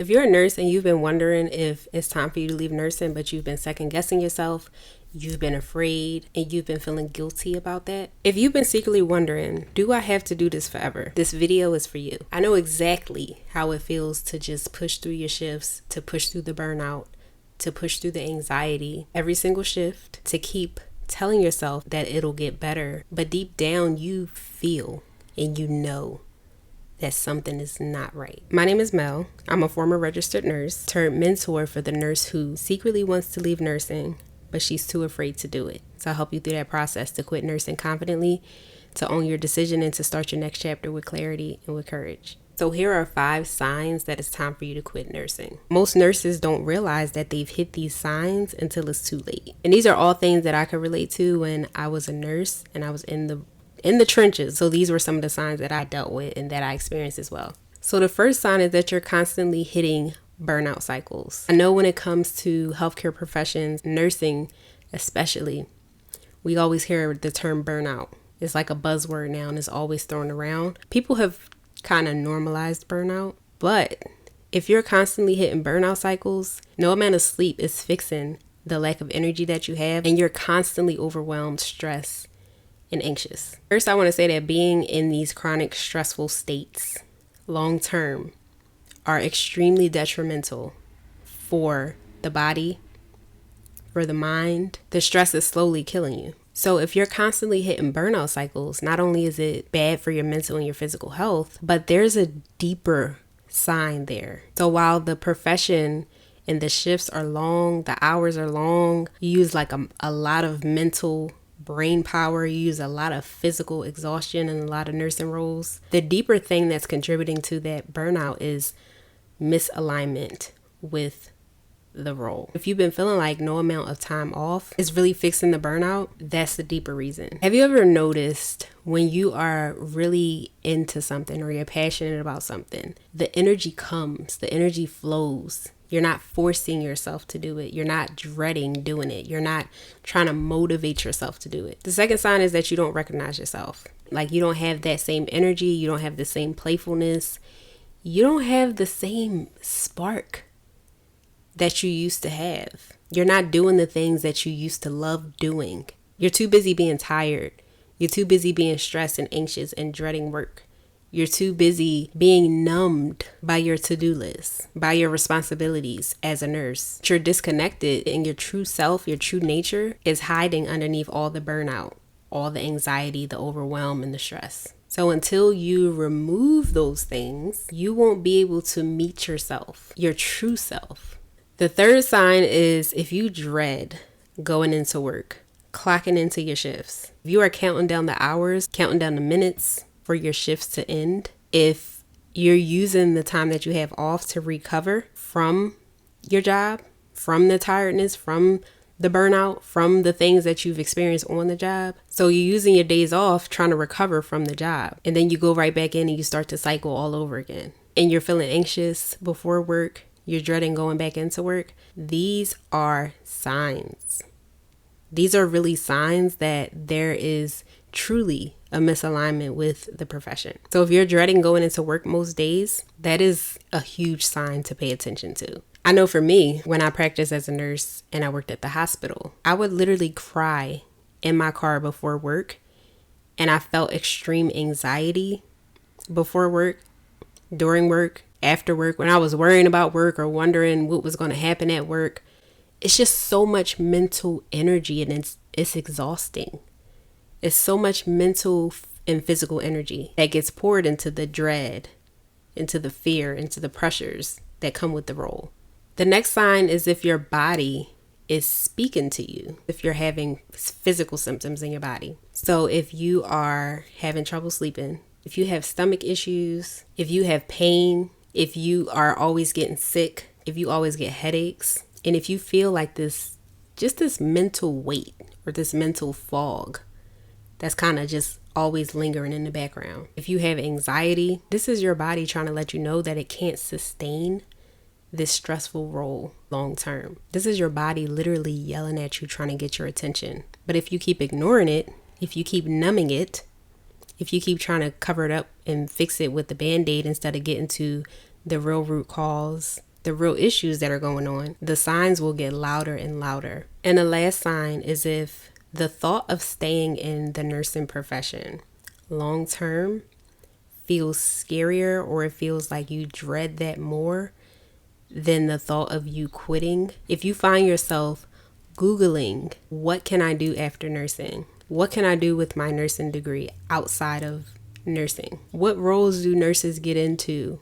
If you're a nurse and you've been wondering if it's time for you to leave nursing, but you've been second guessing yourself, you've been afraid, and you've been feeling guilty about that. If you've been secretly wondering, do I have to do this forever? This video is for you. I know exactly how it feels to just push through your shifts, to push through the burnout, to push through the anxiety every single shift, to keep telling yourself that it'll get better. But deep down, you feel and you know that something is not right. My name is Mel. I'm a former registered nurse turned mentor for the nurse who secretly wants to leave nursing, but she's too afraid to do it. So I'll help you through that process to quit nursing confidently, to own your decision, and to start your next chapter with clarity and with courage. So here are 5 signs that it's time for you to quit nursing. Most nurses don't realize that they've hit these signs until it's too late. And these are all things that I could relate to when I was a nurse and I was in the trenches. So these were some of the signs that I dealt with and that I experienced as well. So the first sign is that you're constantly hitting burnout cycles. I know when it comes to healthcare professions, nursing especially, we always hear the term burnout. It's like a buzzword now and it's always thrown around. People have kind of normalized burnout, but if you're constantly hitting burnout cycles, no amount of sleep is fixing the lack of energy that you have, and you're constantly overwhelmed, stressed, and anxious. First, I want to say that being in these chronic stressful states long term are extremely detrimental for the body, for the mind. The stress is slowly killing you. So if you're constantly hitting burnout cycles, not only is it bad for your mental and your physical health, but there's a deeper sign there. So while the profession and the shifts are long, the hours are long, you use like a lot of mental brain power, you use a lot of physical exhaustion in a lot of nursing roles. The deeper thing that's contributing to that burnout is misalignment with the role. If you've been feeling like no amount of time off is really fixing the burnout, that's the deeper reason. Have you ever noticed when you are really into something or you're passionate about something, the energy comes, the energy flows. You're not forcing yourself to do it. You're not dreading doing it. You're not trying to motivate yourself to do it. The second sign is that you don't recognize yourself. Like you don't have that same energy. You don't have the same playfulness. You don't have the same spark that you used to have. You're not doing the things that you used to love doing. You're too busy being tired. You're too busy being stressed and anxious and dreading work. You're too busy being numbed by your to-do list, by your responsibilities as a nurse. You're disconnected, and your true self, your true nature is hiding underneath all the burnout, all the anxiety, the overwhelm, and the stress. So until you remove those things, you won't be able to meet yourself, your true self. The third sign is if you dread going into work, clocking into your shifts. If you are counting down the hours, counting down the minutes for your shifts to end, if you're using the time that you have off to recover from your job, from the tiredness, from the burnout, from the things that you've experienced on the job. So you're using your days off trying to recover from the job. And then you go right back in and you start to cycle all over again. And you're feeling anxious before work. You're dreading going back into work. These are signs. These are really signs that there is truly a misalignment with the profession. So if you're dreading going into work most days, that is a huge sign to pay attention to. I know for me, when I practiced as a nurse and I worked at the hospital, I would literally cry in my car before work, and I felt extreme anxiety before work, during work, after work, when I was worrying about work or wondering what was going to happen at work. It's just so much mental energy, and it's exhausting. It's so much mental and physical energy that gets poured into the dread, into the fear, into the pressures that come with the role. The next sign is if your body is speaking to you, if you're having physical symptoms in your body. So if you are having trouble sleeping, if you have stomach issues, if you have pain, if you are always getting sick, if you always get headaches, and if you feel like this mental weight or this mental fog that's kind of just always lingering in the background. If you have anxiety, this is your body trying to let you know that it can't sustain this stressful role long term. This is your body literally yelling at you, trying to get your attention. But if you keep ignoring it, if you keep numbing it, if you keep trying to cover it up and fix it with the Band-Aid instead of getting to the real root cause, the real issues that are going on, the signs will get louder and louder. And the last sign is if the thought of staying in the nursing profession long term feels scarier, or it feels like you dread that more than the thought of you quitting. If you find yourself Googling, what can I do after nursing? What can I do with my nursing degree outside of nursing? What roles do nurses get into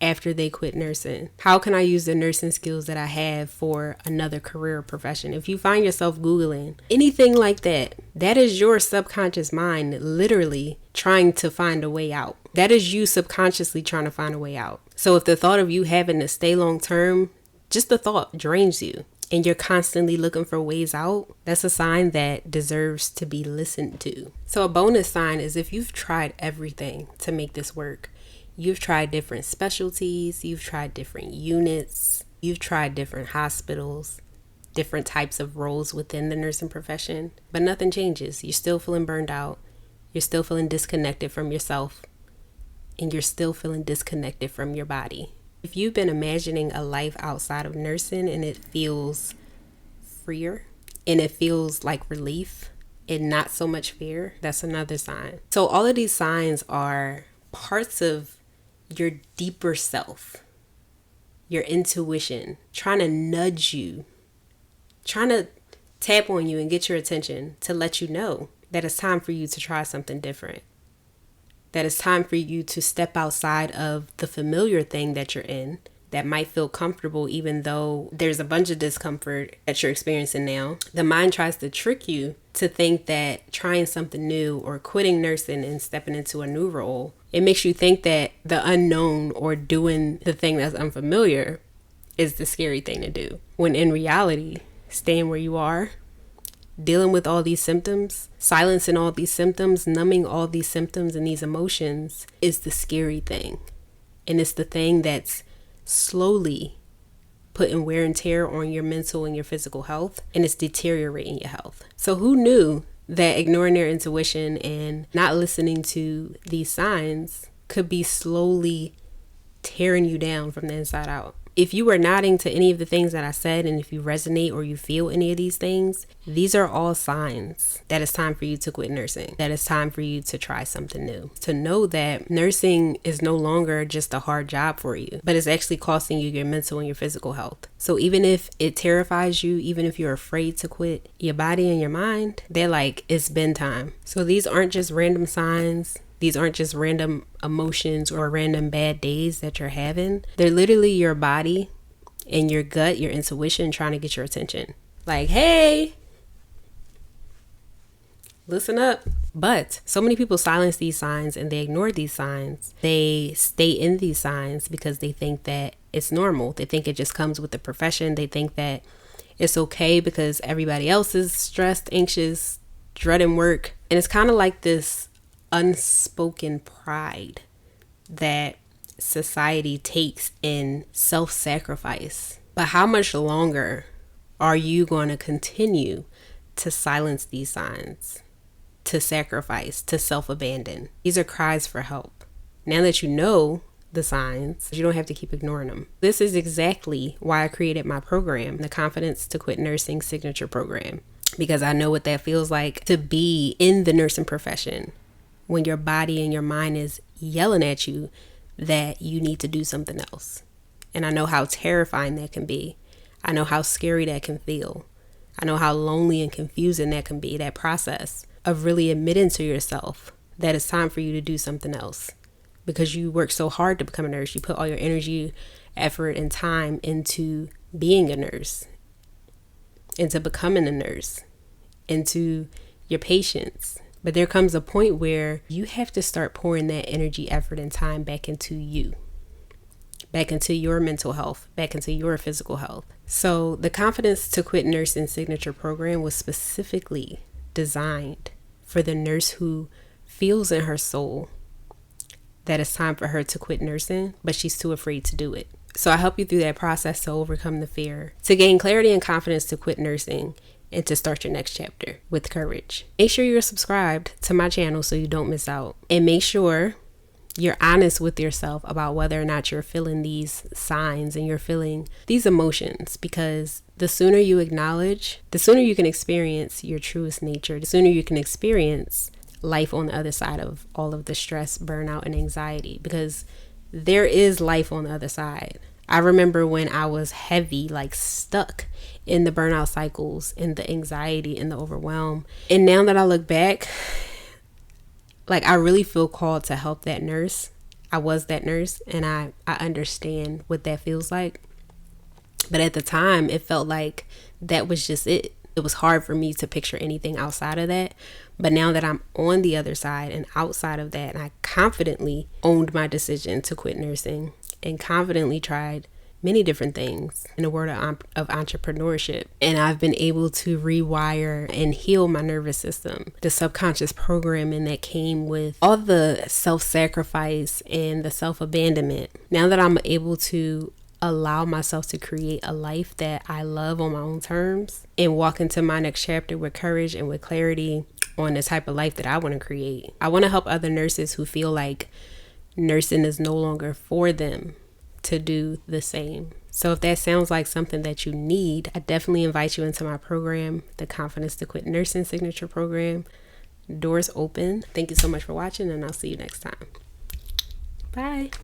after they quit nursing? How can I use the nursing skills that I have for another career or profession? If you find yourself Googling anything like that, that is your subconscious mind literally trying to find a way out. That is you subconsciously trying to find a way out. So if the thought of you having to stay long term, just the thought drains you, and you're constantly looking for ways out, that's a sign that deserves to be listened to. So a bonus sign is if you've tried everything to make this work. You've tried different specialties, you've tried different units, you've tried different hospitals, different types of roles within the nursing profession, but nothing changes. You're still feeling burned out, you're still feeling disconnected from yourself, and you're still feeling disconnected from your body. If you've been imagining a life outside of nursing and it feels freer and it feels like relief and not so much fear, that's another sign. So all of these signs are parts of your deeper self, your intuition, trying to nudge you, trying to tap on you and get your attention to let you know that it's time for you to try something different. That it's time for you to step outside of the familiar thing that you're in that might feel comfortable, even though there's a bunch of discomfort that you're experiencing now. The mind tries to trick you to think that trying something new or quitting nursing and stepping into a new role, it makes you think that the unknown or doing the thing that's unfamiliar is the scary thing to do. When in reality, staying where you are, dealing with all these symptoms, silencing all these symptoms, numbing all these symptoms and these emotions is the scary thing. And it's the thing that's slowly putting wear and tear on your mental and your physical health, and it's deteriorating your health. So who knew that ignoring their intuition and not listening to these signs could be slowly tearing you down from the inside out? If you are nodding to any of the things that I said, and if you resonate or you feel any of these things, these are all signs that it's time for you to quit nursing, that it's time for you to try something new. To know that nursing is no longer just a hard job for you, but it's actually costing you your mental and your physical health. So even if it terrifies you, even if you're afraid to quit, your body and your mind, they're like, it's been time. So these aren't just random signs. These aren't just random emotions or random bad days that you're having. They're literally your body and your gut, your intuition trying to get your attention. Like, hey, listen up. But so many people silence these signs and they ignore these signs. They stay in these signs because they think that it's normal. They think it just comes with the profession. They think that it's okay because everybody else is stressed, anxious, dreading work. And it's kind of like this unspoken pride that society takes in self-sacrifice. But how much longer are you going to continue to silence these signs, to sacrifice, to self-abandon? These are cries for help. Now that you know the signs, you don't have to keep ignoring them. This is exactly why I created my program, the Confidence to Quit Nursing Signature Program, because I know what that feels like to be in the nursing profession when your body and your mind is yelling at you that you need to do something else. And I know how terrifying that can be. I know how scary that can feel. I know how lonely and confusing that can be, that process of really admitting to yourself that it's time for you to do something else. Because you worked so hard to become a nurse. You put all your energy, effort, and time into being a nurse, into becoming a nurse, into your patients. But there comes a point where you have to start pouring that energy, effort, and time back into you, back into your mental health, back into your physical health. So the Confidence to Quit Nursing Signature Program was specifically designed for the nurse who feels in her soul that it's time for her to quit nursing, but she's too afraid to do it. So I help you through that process to overcome the fear, to gain clarity and confidence to quit nursing, and to start your next chapter with courage. Make sure you're subscribed to my channel so you don't miss out. And make sure You're honest with yourself about whether or not you're feeling these signs and you're feeling these emotions, because the sooner you acknowledge, the sooner you can experience your truest nature, the sooner you can experience life on the other side of all of the stress, burnout, and anxiety, because there is life on the other side. I remember when I was heavy, like stuck in the burnout cycles and the anxiety and the overwhelm. And now that I look back, like I really feel called to help that nurse. I was that nurse, and I understand what that feels like. But at the time, it felt like that was just it. It was hard for me to picture anything outside of that. But now that I'm on the other side and outside of that, and I confidently owned my decision to quit nursing and confidently tried many different things in the world of entrepreneurship. And I've been able to rewire and heal my nervous system, the subconscious programming that came with all the self-sacrifice and the self-abandonment. Now that I'm able to allow myself to create a life that I love on my own terms and walk into my next chapter with courage and with clarity on the type of life that I want to create. I want to help other nurses who feel like nursing is no longer for them to do the same. So if that sounds like something that you need, I definitely invite you into my program, the Confidence to Quit Nursing Signature Program. Doors open. Thank you so much for watching, and I'll see you next time. Bye.